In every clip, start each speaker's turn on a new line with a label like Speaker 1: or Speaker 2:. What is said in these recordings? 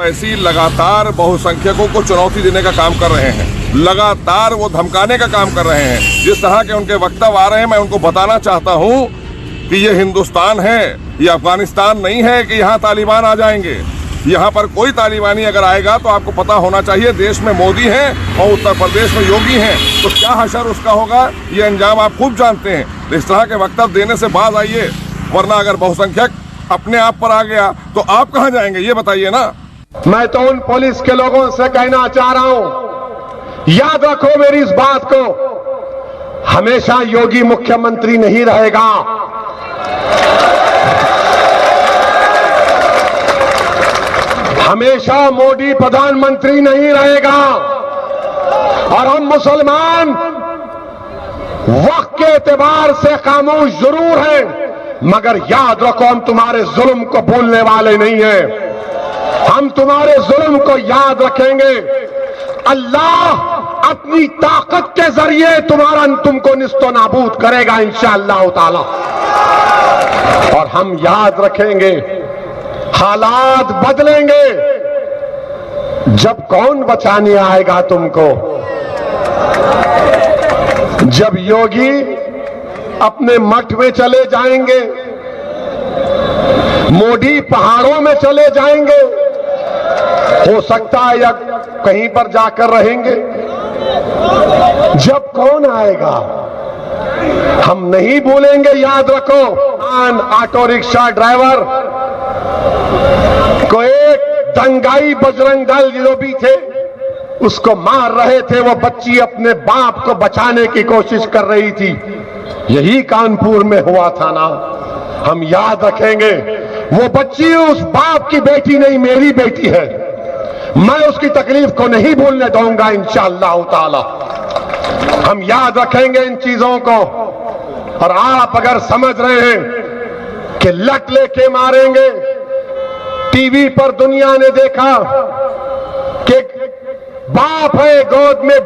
Speaker 1: ओवैसी लगातार बहुसंख्यकों को चुनौती देने का काम कर रहे हैं, लगातार वो धमकाने का काम कर रहे हैं। जिस तरह के उनके वक्तव्य आ रहे हैं, मैं उनको बताना चाहता हूं कि ये हिंदुस्तान है, ये अफगानिस्तान नहीं है कि यहाँ तालिबान आ जाएंगे। यहाँ पर कोई तालिबानी अगर आएगा तो आपको पता होना चाहिए देश में मोदी हैं और उत्तर प्रदेश में योगी हैं, तो क्या हशर उसका होगा, ये अंजाम आप खूब जानते हैं। इस तरह के वक्तव्य देने से बाज आइए, वरना अगर बहुसंख्यक अपने आप पर आ गया तो आप कहां जाएंगे, ये बताइए ना।
Speaker 2: मैं तो उन पुलिस के लोगों से कहना चाह रहा हूं, याद रखो मेरी इस बात को, हमेशा योगी मुख्यमंत्री नहीं रहेगा। हमेशा मोदी प्रधानमंत्री नहीं रहेगा। और हम मुसलमान वक्त के एतबार से खामोश जरूर हैं, मगर याद रखो हम तुम्हारे जुल्म को भूलने वाले नहीं हैं। हम तुम्हारे जुल्म को याद रखेंगे। अल्लाह अपनी ताकत के जरिए तुमको निस्तो नाबूद करेगा इंशाअल्लाह ताला। और हम याद रखेंगे, हालात बदलेंगे। जब कौन बचाने आएगा तुमको? जब योगी अपने मठ में चले जाएंगे, मोदी पहाड़ों में चले जाएंगे, हो सकता है या कहीं पर जाकर रहेंगे। जब कौन आएगा हम नहीं भूलेंगे, याद रखो। ऑटो रिक्शा ड्राइवर को एक दंगाई बजरंग दल जो भी थे उसको मार रहे थे, वो बच्ची अपने बाप को बचाने की कोशिश कर रही थी। यही कानपुर में हुआ था ना। हम याद रखेंगे, वो बच्ची उस बाप की बेटी नहीं, मेरी बेटी है। मैं उसकी तकलीफ को नहीं भूलने दूंगा इंशाअल्लाह ताला। हम याद रखेंगे इन चीजों को। और आप अगर समझ रहे हैं कि लट लेके मारेंगे, टीवी पर दुनिया ने देखा कि बाप है, गोद में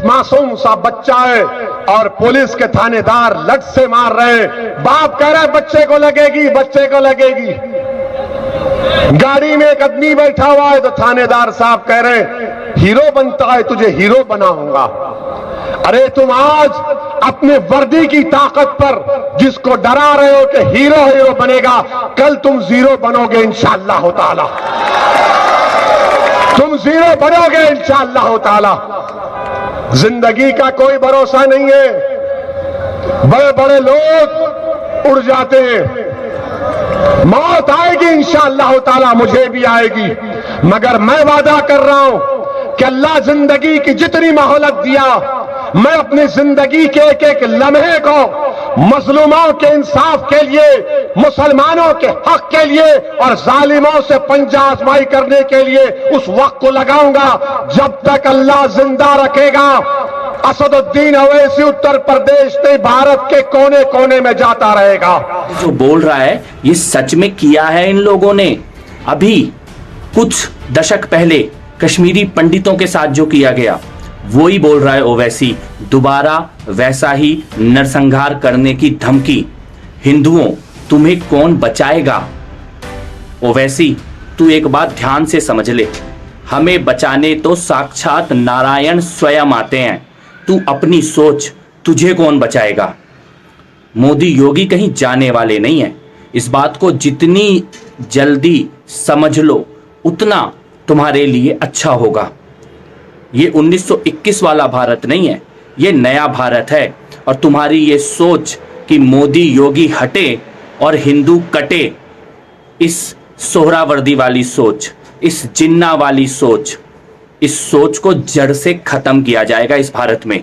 Speaker 2: मासूम सा बच्चा है और पुलिस के थानेदार लट से मार रहे हैं। बाप कह रहा है बच्चे को लगेगी, बच्चे को लगेगी। गाड़ी में एक आदमी बैठा हुआ है तो थानेदार साहब कह रहे हैं हीरो बनता है, तुझे हीरो बनाऊंगा। अरे तुम आज अपने वर्दी की ताकत पर जिसको डरा रहे हो कि हीरो बनेगा, कल तुम जीरो बनोगे इंशाअल्लाह ताला। तुम जीरो बनोगे इंशाअल्लाह ताला। जिंदगी का कोई भरोसा नहीं है। बड़े बड़े लोग उड़ जाते हैं, मौत आएगी इंशाअल्लाह ताला, मुझे भी आएगी। मगर मैं वादा कर रहा हूं कि अल्लाह जिंदगी की जितनी मोहलत दिया, मैं अपनी जिंदगी के एक एक लम्हे को मजलूमों के इंसाफ के लिए, मुसलमानों के हक के लिए और जालिमों से पंजा आजमाई करने के लिए उस वक्त को लगाऊंगा जब तक अल्लाह जिंदा रखेगा। असदुद्दीन ओवैसी उत्तर प्रदेश से भारत के कोने कोने में जाता रहेगा।
Speaker 3: जो बोल रहा है ये सच में किया है इन लोगों ने। अभी कुछ दशक पहले कश्मीरी पंडितों के साथ जो किया गया वो ही बोल रहा है ओवैसी। दोबारा वैसा ही नरसंहार करने की धमकी। हिंदुओं, तुम्हें कौन बचाएगा? ओवैसी, तू एक बात ध्यान से समझ ले, हमें बचाने तो साक्षात नारायण स्वयं आते हैं। तू अपनी सोच, तुझे कौन बचाएगा? मोदी योगी कहीं जाने वाले नहीं है। इस बात को जितनी जल्दी समझ लो उतना तुम्हारे लिए अच्छा होगा। ये 1921 वाला भारत नहीं है, ये नया भारत है। और तुम्हारी ये सोच कि मोदी योगी हटे और हिंदू कटे, इस सोहरावर्दी वाली सोच, इस जिन्ना वाली सोच, इस सोच को जड़ से खत्म किया जाएगा इस भारत में।